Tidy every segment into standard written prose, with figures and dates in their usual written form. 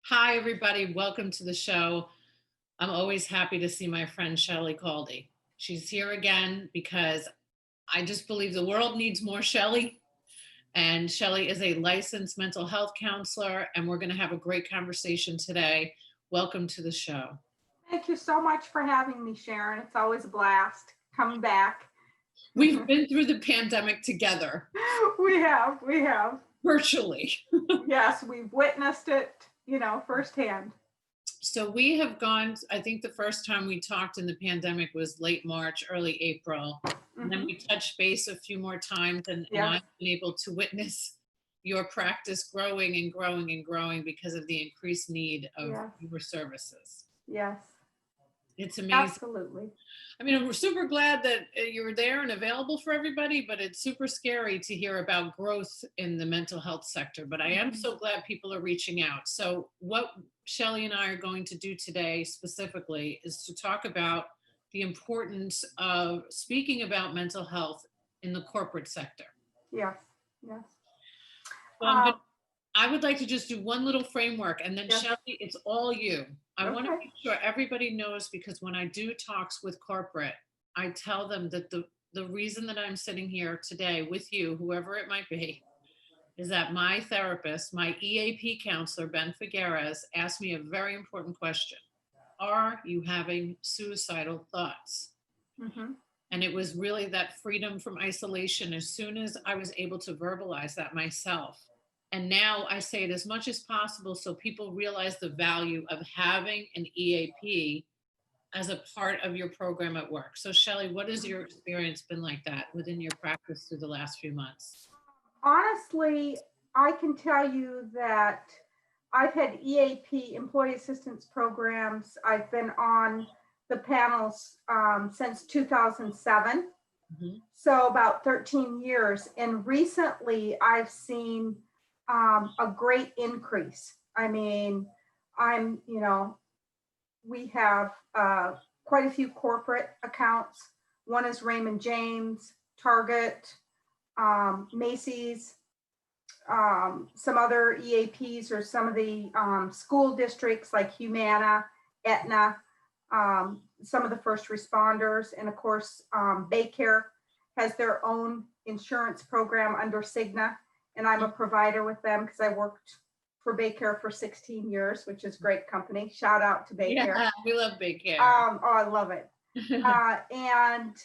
Hi, everybody. Welcome to the show. I'm always happy to see my friend Shelly Khaldi. She's here again because I just believe the world needs more Shelly. And Shelly is a licensed mental health counselor, and we're going to have a great conversation today. Welcome to the show. Thank you so much for having me, Sharon. It's always a blast coming back. We've been through the pandemic together, We have. virtually. Yes, we've witnessed it, firsthand. So we have gone, I think the first time we talked in the pandemic was late March, early April. And then Mhm. we touched base a few more times, and Yes, I've been able to witness your practice growing and growing and growing because of the increased need of yes, your services. yes, It's amazing. absolutely. I mean, we're super glad that you were there and available for everybody, but it's super scary to hear about growth in the mental health sector. But I am Mhm. so glad people are reaching out. So, what Shelly and I are going to do today specifically is to talk about the importance of speaking about mental health in the corporate sector. Yes, yes. So, Um, I would like to just do one little framework, and then yes, Shelly, it's all you. I want to okay. make sure everybody knows, because when I do talks with corporate, I tell them that the reason that I'm sitting here today with you, whoever it might be, is that my therapist, my EAP counselor, Ben Figueres, asked me a very important question. Are you having suicidal thoughts? Hmm. And it was really that freedom from isolation as soon as I was able to verbalize that myself. And now I say it as much as possible so people realize the value of having an EAP as a part of your program at work. So, Shelly, what has your experience been like that within your practice through the last few months? Honestly, I can tell you that I've had EAP, employee assistance programs. I've been on the panels since 2007. Mhm. So about 13 years. And recently I've seen a great increase. I mean, we have quite a few corporate accounts. One is Raymond James, Target, Macy's, some other EAPs, or some of the school districts like Humana, Aetna, some of the first responders, and of course, Baycare has their own insurance program under Cigna, and I'm a provider with them because I worked for Baycare for 16 years, which is great company. Shout out to Baycare. Yeah, we love big care. Oh, I love it. And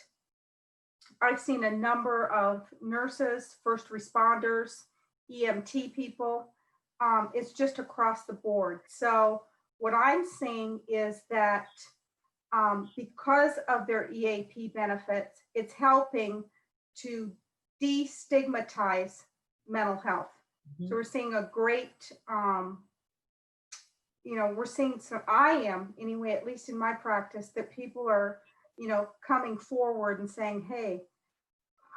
I've seen a number of nurses, first responders, EMT people. It's just across the board. So what I'm seeing is that because of their EAP benefits, it's helping to destigmatize mental health. So Mhm. we're seeing a great, we're seeing some, I am anyway, at least in my practice, that people are, coming forward and saying, hey,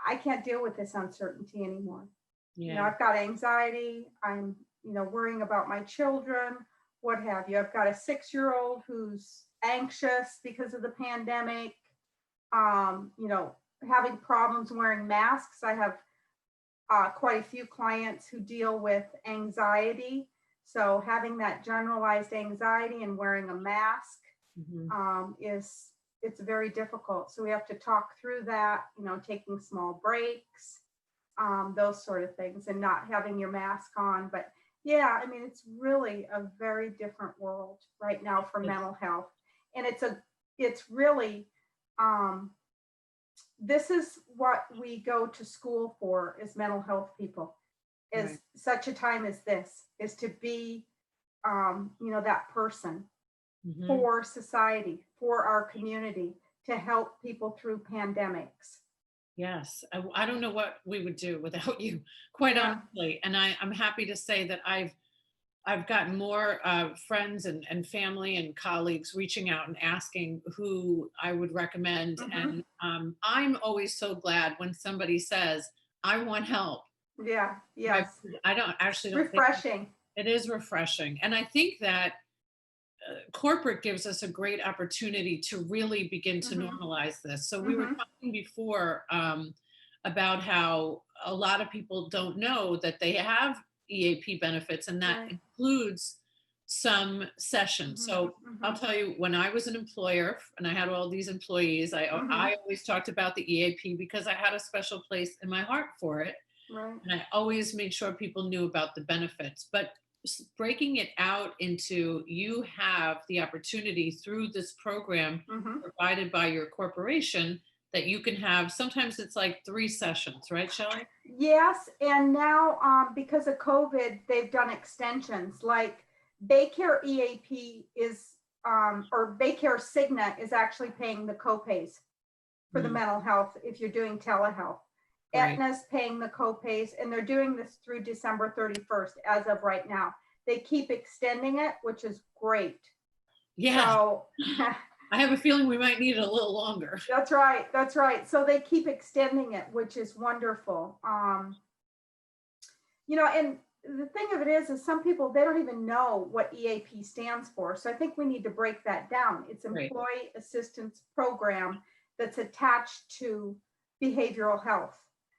I can't deal with this uncertainty anymore. Yeah. I've got anxiety. I'm, worrying about my children, what have you. I've got a 6-year-old who's anxious because of the pandemic, having problems wearing masks. I have quite a few clients who deal with anxiety. So having that generalized anxiety and wearing a mask Mhm. is it's very difficult. So we have to talk through that, taking small breaks, those sort of things, and not having your mask on. But yeah, I mean, it's really a very different world right now for mental health, and it's really um, this is what we go to school for as mental health people. Right. Is such a time as this is to be, that person Mhm. for society, for our community, to help people through pandemics. Yes, I don't know what we would do without you, quite Yeah. honestly. And I'm happy to say that I've gotten more friends and family and colleagues reaching out and asking who I would recommend. Hmm. And I'm always so glad when somebody says, "I want help." Yeah. Right? Yes. I don't actually It's don't think refreshing. it is refreshing, and I think that corporate gives us a great opportunity to really begin to Hmm. normalize this. So we were Hmm. talking before about how a lot of people don't know that they have EAP benefits, and that Right. includes some sessions. So I'll tell you, when I was an employer and I had all these employees, I always talked about the EAP because I had a special place in my heart for it. Right. And I always made sure people knew about the benefits. But breaking it out into, you have the opportunity through this program provided by your corporation that you can have, sometimes it's like 3 sessions, right, Shelly? Yes, and now because of COVID, they've done extensions. Like Baycare EAP is, or Baycare Cigna is actually paying the copays for the mental health if you're doing telehealth. Right. Aetna's paying the copays, and they're doing this through December 31st as of right now. They keep extending it, which is great. Yeah. So I have a feeling we might need it a little longer. That's right. That's right. So they keep extending it, which is wonderful. You know, and the thing of it is some people, they don't even know what EAP stands for. So I think we need to break that down. It's Employee Assistance Program that's attached to behavioral health.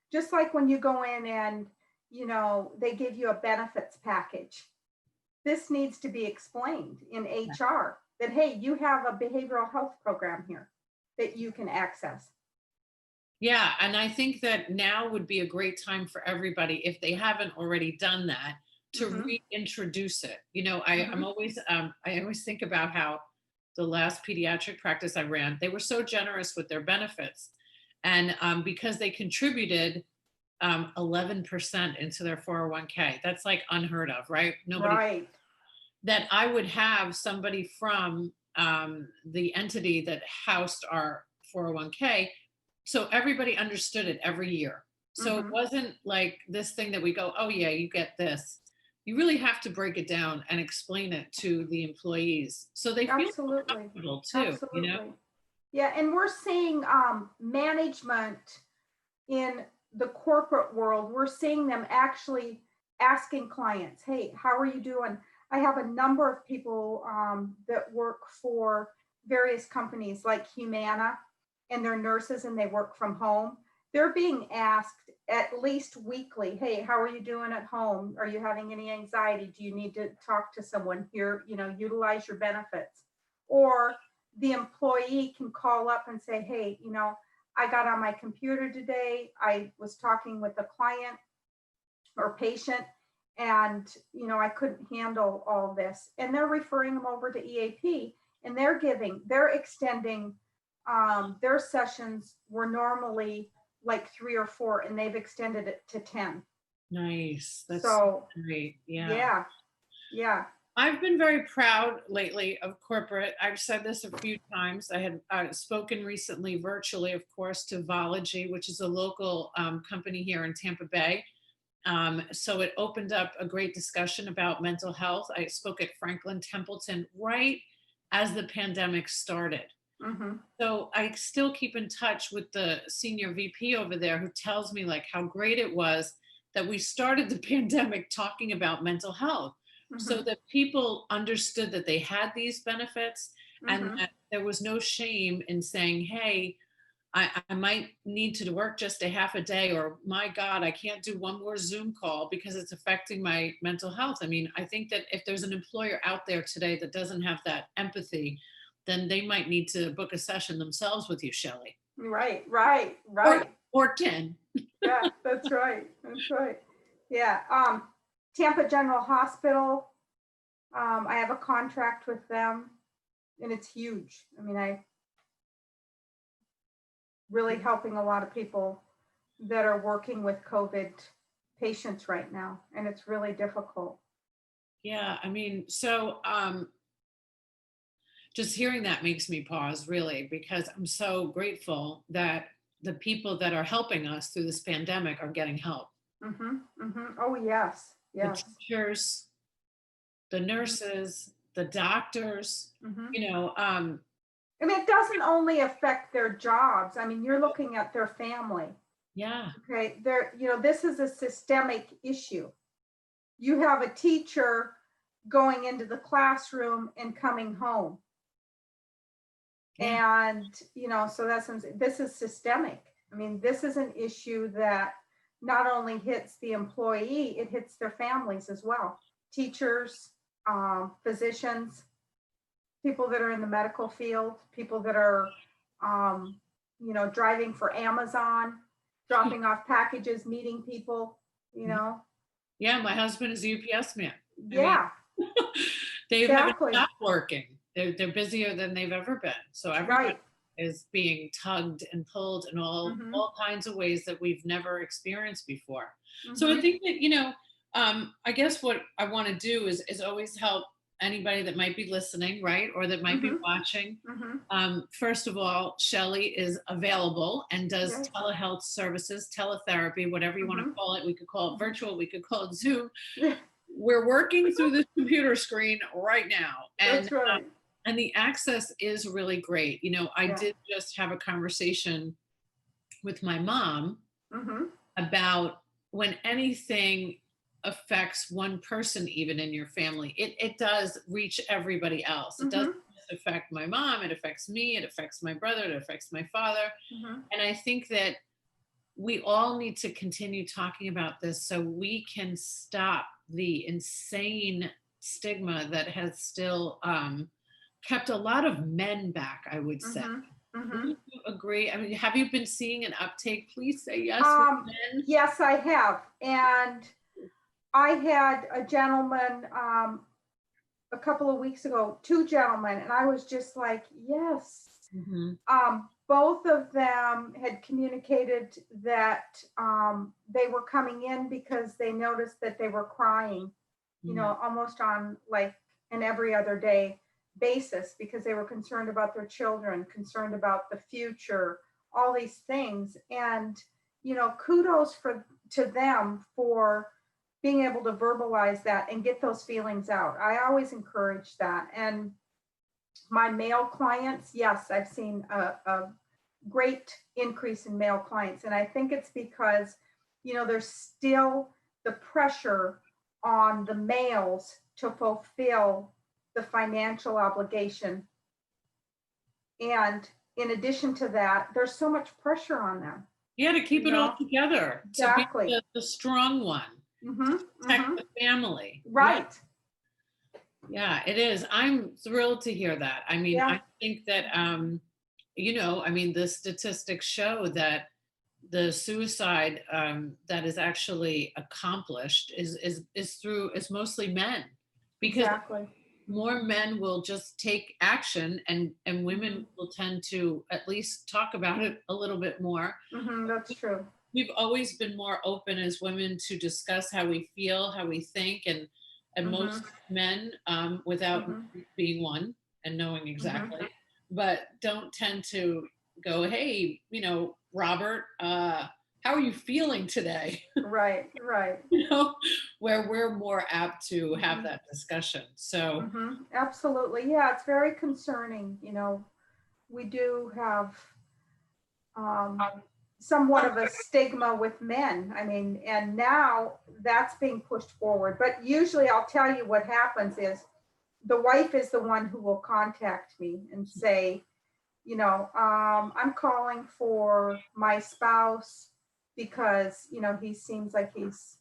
Just like when you go in and, you know, they give you a benefits package. This needs to be explained in HR that, hey, you have a behavioral health program here that you can access. Yeah, and I think that now would be a great time for everybody, if they haven't already done that, to reintroduce it. You know, I'm always, I always think about how the last pediatric practice I ran, they were so generous with their benefits. And because they contributed 11% into their 401k, that's like unheard of, right? Nobody. Right. That I would have somebody from the entity that housed our 401k, so everybody understood it every year. So it wasn't like this thing that we go, oh yeah, you get this. You really have to break it down and explain it to the employees so they feel comfortable too. Absolutely. You know? Yeah, and we're seeing management in the corporate world. We're seeing them actually asking clients, hey, how are you doing? I have a number of people that work for various companies like Humana, and they're nurses and they work from home. They're being asked at least weekly, hey, how are you doing at home? Are you having any anxiety? Do you need to talk to someone here? You know, utilize your benefits. Or the employee can call up and say, hey, you know, I got on my computer today. I was talking with a client or patient, and you know, I couldn't handle all this. And they're referring them over to EAP, and they're extending their sessions were normally like 3 or 4, and they've extended it to 10. Nice. That's so great. Yeah. Yeah. I've been very proud lately of corporate. I've said this a few times. I had spoken recently virtually, of course, to Vology, which is a local company here in Tampa Bay. So it opened up a great discussion about mental health. I spoke at Franklin Templeton right as the pandemic started. So I still keep in touch with the senior VP over there, who tells me like how great it was that we started the pandemic talking about mental health, so that people understood that they had these benefits and that there was no shame in saying, hey, I might need to work just a half a day, or my God, I can't do one more Zoom call because it's affecting my mental health. I mean, I think that if there's an employer out there today that doesn't have that empathy, then they might need to book a session themselves with you, Shelly. Right. Or 10. Yeah, that's right. Yeah. Tampa General Hospital, I have a contract with them, and it's huge. I mean, I really helping a lot of people that are working with COVID patients right now, and it's really difficult. Yeah, I mean, so just hearing that makes me pause, really, because I'm so grateful that the people that are helping us through this pandemic are getting help. Oh, yes. The teachers, the nurses, the doctors, you know. I mean, it doesn't only affect their jobs. I mean, you're looking at their family. Yeah. Okay. This is a systemic issue. You have a teacher going into the classroom and coming home. Yeah. And, so this is systemic. I mean, this is an issue that not only hits the employee, it hits their families as well. Teachers, physicians, people that are in the medical field, people that are, driving for Amazon, dropping off packages, meeting people, Yeah, my husband is a UPS man. Yeah, They haven't exactly. stopped working. They're busier than they've ever been. So everyone Right. is being tugged and pulled in Mhm. all kinds of ways that we've never experienced before. So I Mhm. think that, I guess what I want to do is always help anybody that might be listening, right? Or that might be Mhm. watching. Mhm. First of all, Shelly is available and does Yes. telehealth services, teletherapy, whatever you want to Mhm. call it. We could call it virtual, we could call it Zoom. Yeah, We're working through this computer screen right now, that's right. and the access is really great. I Yeah. did just have a conversation with my mom Mhm. about when anything affects one person, even in your family, it does reach everybody else. It doesn't Mhm. just affect my mom, it affects me, it affects my brother, it affects my father. Mhm. And I think that we all need to continue talking about this so we can stop the insane stigma that has still kept a lot of men back, I would say. Mhm. Mhm. Wouldn't you agree? I mean, have you been seeing an uptake? Please say yes with Um, men. yes, I have. And I had a gentleman a couple of weeks ago, two gentlemen, and I was just like, yes. Hmm. Both of them had communicated that they were coming in because they noticed that they were crying, almost on like an every other day basis because they were concerned about their children, concerned about the future, all these things. And, kudos to them for being able to verbalize that and get those feelings out. I always encourage that. And my male clients, yes, I've seen a great increase in male clients. And I think it's because, there's still the pressure on the males to fulfill the financial obligation. And in addition to that, there's so much pressure on them. Yeah, to keep You it all know? together, to be Exactly. the strong one, Mm-hmm. protect Mm-hmm. the family. Yeah, Right. yeah, it is. I'm thrilled to hear that. I mean, Yeah. I think that, I mean, the statistics show that the suicide that is actually accomplished is mostly men, because Exactly. more men will just take action, and Mm-hmm. women will tend to at least talk about it a little bit more. Mm-hmm. That's true. We've always been more open as women to discuss how we feel, how we think, and Mm-hmm. most men, without Mm-hmm. being one and knowing Mm-hmm. exactly, but don't tend to go, hey, Robert, how are you feeling today? Right. Right. you know, where we're more apt to have Mm-hmm. that discussion. So Absolutely. Yeah, it's very concerning. We do have somewhat of a stigma with men. I mean, and now that's being pushed forward. But usually I'll tell you what happens is the wife is the one who will contact me and say, I'm calling for my spouse because, he seems like he's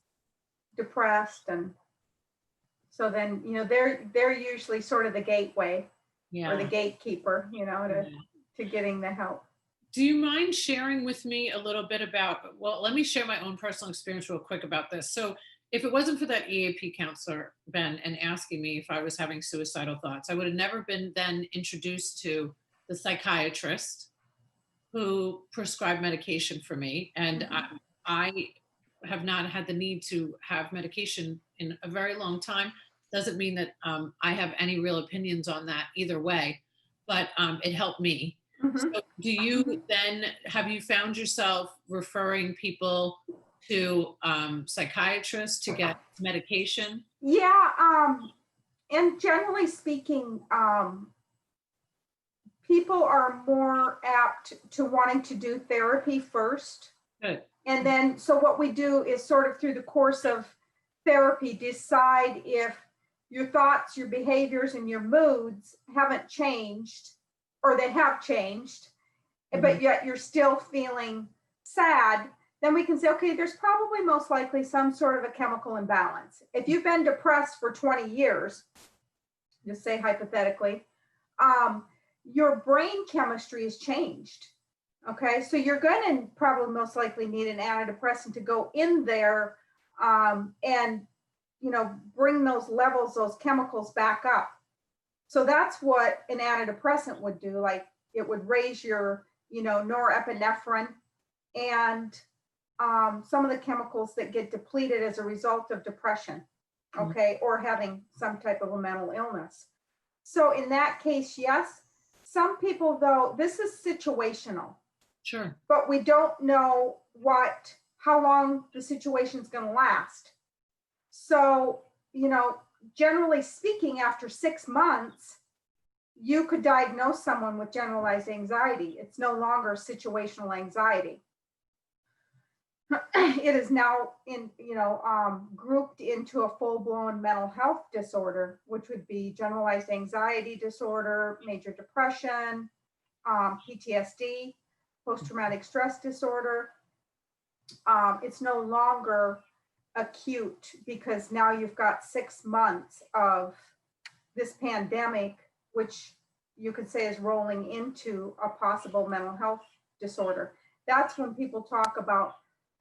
depressed. And so then, they're usually sort of the gateway or the yeah. gatekeeper, Yeah. to getting the help. Do you mind sharing with me a little bit about, well, let me share my own personal experience real quick about this. So if it wasn't for that EAP counselor, Ben, and asking me if I was having suicidal thoughts, I would have never been then introduced to the psychiatrist who prescribed medication for me. And Mhm. I have not had the need to have medication in a very long time. Doesn't mean that I have any real opinions on that either way, but it helped me. Mhm. So do you then, have you found yourself referring people to psychiatrists to get medication? Yeah, and generally speaking, people are more apt to wanting to do therapy first. Good. And then, so what we do is sort of through the course of therapy, decide if your thoughts, your behaviors, and your moods haven't changed, or they have changed, Mhm. but yet you're still feeling sad. Then we can say, okay, there's probably most likely some sort of a chemical imbalance. If you've been depressed for 20 years, just say hypothetically, your brain chemistry has changed. Okay, so you're going to probably most likely need an antidepressant to go in there and, you know, bring those levels, those chemicals back up. So that's what an antidepressant would do. Like it would raise your, you know, norepinephrine and some of the chemicals that get depleted as a result of depression, okay, or having some type of a mental illness. So in that case, yes. Some people, though, this is situational. Sure. But we don't know how long the situation's going to last. So, you know, generally speaking, after 6 months, you could diagnose someone with generalized anxiety. It's no longer situational anxiety. It is now grouped into a full-blown mental health disorder, which would be generalized anxiety disorder, major depression, PTSD, post-traumatic stress disorder. It's no longer acute because now you've got 6 months of this pandemic, which you could say is rolling into a possible mental health disorder. That's when people talk about,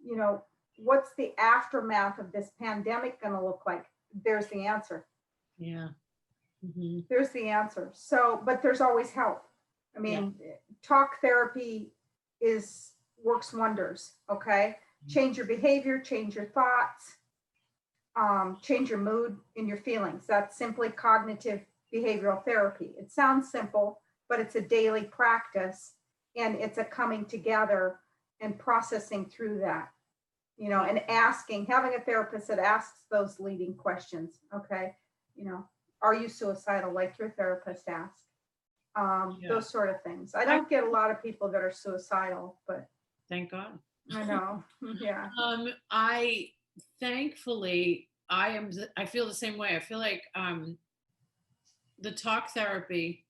you know, what's the aftermath of this pandemic going to look like? There's the answer. Yeah. Mm-hmm. There's the answer. So, but there's always help. I mean, talk therapy works wonders. Okay. Change your behavior, change your thoughts, change your mood and your feelings. That's simply cognitive behavioral therapy. It sounds simple, but it's a daily practice and it's a coming together and processing through that, you know, and having a therapist that asks those leading questions. Okay. You know, are you suicidal like your therapist asked? Those sort of things. I don't get a lot of people that are suicidal, but thank God. I know. Yeah. I thankfully, I feel the same way. I feel like the talk therapy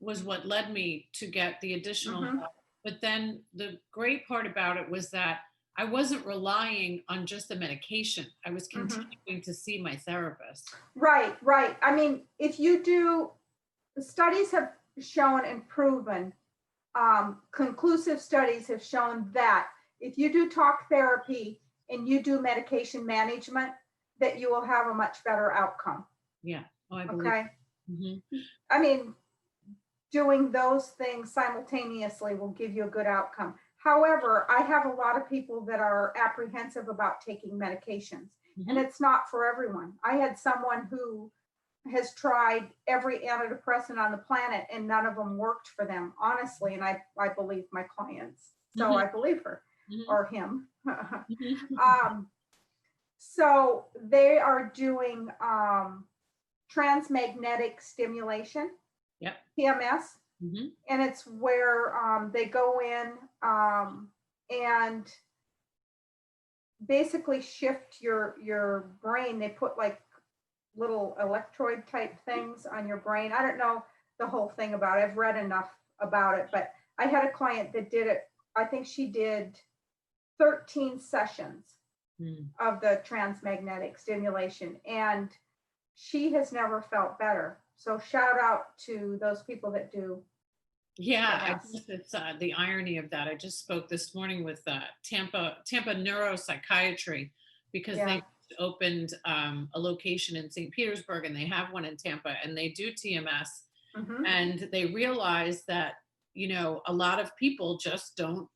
was what led me to get the additional help. But then the great part about it was that I wasn't relying on just the medication. I was continuing to see my therapist. Right, right. I mean, if you do, studies have shown and proven, conclusive studies have shown that if you do talk therapy and you do medication management, that you will have a much better outcome. Yeah. Oh, I believe. Okay. I mean, doing those things simultaneously will give you a good outcome. However, I have a lot of people that are apprehensive about taking medications, and it's not for everyone. I had someone who has tried every antidepressant on the planet and none of them worked for them, honestly. And I believe my clients. So I believe her or him. So they are doing transmagnetic stimulation, TMS. And it's where they go in and basically shift your brain. They put like little electrode type things on your brain. I don't know the whole thing about it. I've read enough about it, but I had a client that did it. I think she did 13 sessions of the transmagnetic stimulation, and she has never felt better. So shout out to those people that do. Yeah, I guess it's the irony of that. I just spoke this morning with Tampa Neuropsychiatry, because they opened a location in St. Petersburg and they have one in Tampa, and they do TMS. And they realized that, you know, a lot of people just don't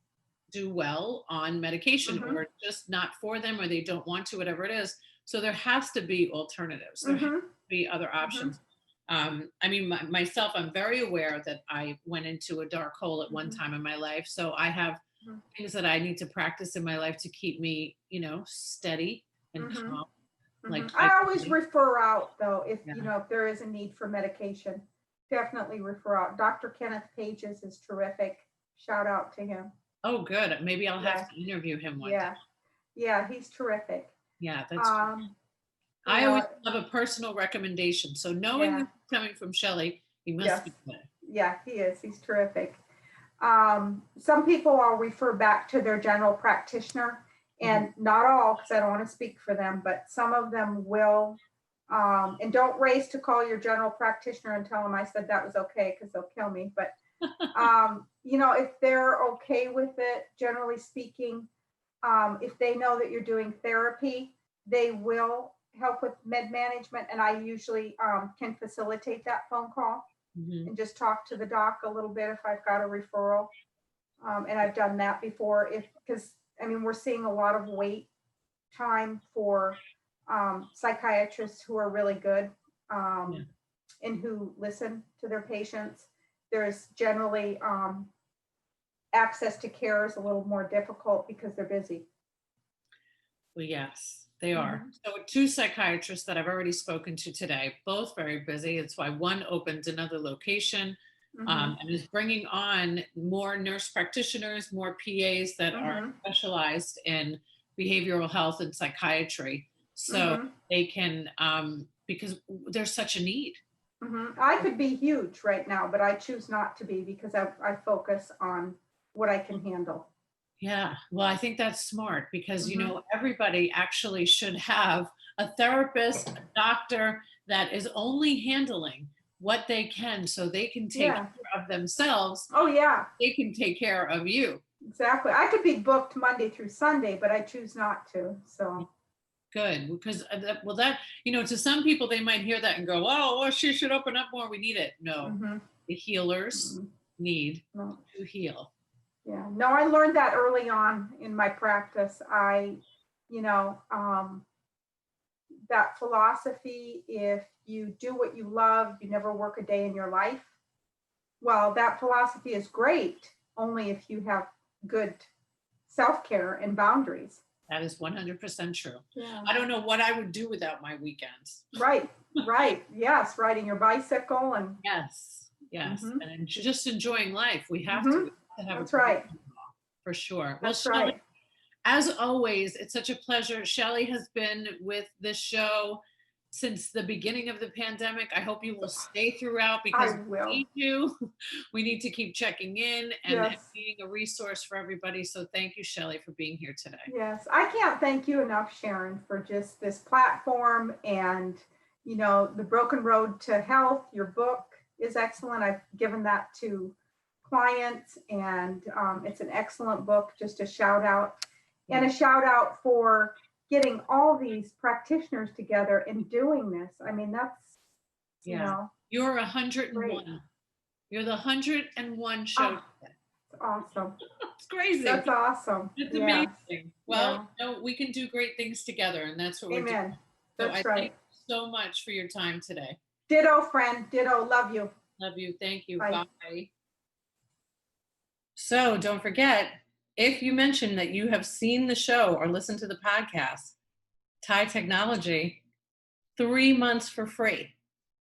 do well on medication, or just not for them, or they don't want to, whatever it is. So there has to be alternatives. There has to be other options. I mean, myself, I'm very aware that I went into a dark hole at one time in my life. So I have things that I need to practice in my life to keep me, you know, steady and calm. Like I always refer out though, if you know, if there is a need for medication, definitely refer out. Dr. Kenneth Pages is terrific. Shout out to him. Oh, good. Maybe I'll have to interview him one day. Yeah, he's terrific. Yeah, that's I always have a personal recommendation. So knowing this is coming from Shelly, he must be good. Yeah, he is. He's terrific. Some people I'll refer back to their general practitioner, and not all, because I don't want to speak for them, but some of them will And don't race to call your general practitioner and tell them I said that was okay, because they'll kill me. But, if they're okay with it, generally speaking, if they know that you're doing therapy, they will help with med management. And I usually can facilitate that phone call and just talk to the doc a little bit if I've got a referral. And I've done that before, because we're seeing a lot of wait time for psychiatrists who are really good and who listen to their patients. There's generally access to care is a little more difficult because they're busy. Well, yes, they are. So 2 psychiatrists that I've already spoken to today, both very busy. It's why one opened another location and is bringing on more nurse practitioners, more PAs that are specialized in behavioral health and psychiatry. So they can, because there's such a need. I could be huge right now, but I choose not to be because I focus on what I can handle. Yeah, well, I think that's smart because, everybody actually should have a therapist, a doctor that is only handling what they can so they can take care of themselves. Oh, yeah. They can take care of you. Exactly. I could be booked Monday through Sunday, but I choose not to. So good, because to some people they might hear that and go, oh, well, she should open up more. We need it. No, the healers need to heal. Yeah, no, I learned that early on in my practice. That philosophy, if you do what you love, you never work a day in your life. Well, that philosophy is great only if you have good self-care and boundaries. That is 100% true. Yeah. I don't know what I would do without my weekends. Right. Yes, riding your bicycle and yes, and just enjoying life. We have to have That's right. For sure. That's well, Shelly, right. as always, it's such a pleasure. Shelly has been with this show since the beginning of the pandemic. I hope you will stay throughout because we need you. We need to keep checking in and being a resource for everybody. So thank you, Shelly, for being here today. Yes, I can't thank you enough, Sharon, for just this platform and, the Broken Road to Health. Your book is excellent. I've given that to clients and it's an excellent book. Just a shout out and a shout out for getting all these practitioners together and doing this. That's you're 101. Great. You're the 101 show. It's awesome. It's crazy. That's awesome. It's amazing. Well, we can do great things together, and that's what we're doing. So That's I right. thank you so much for your time today. Ditto, friend. Ditto. Love you. Love you. Thank you. Bye. Bye. So don't forget, if you mention that you have seen the show or listened to the podcast, Thai Technology, 3 months for free.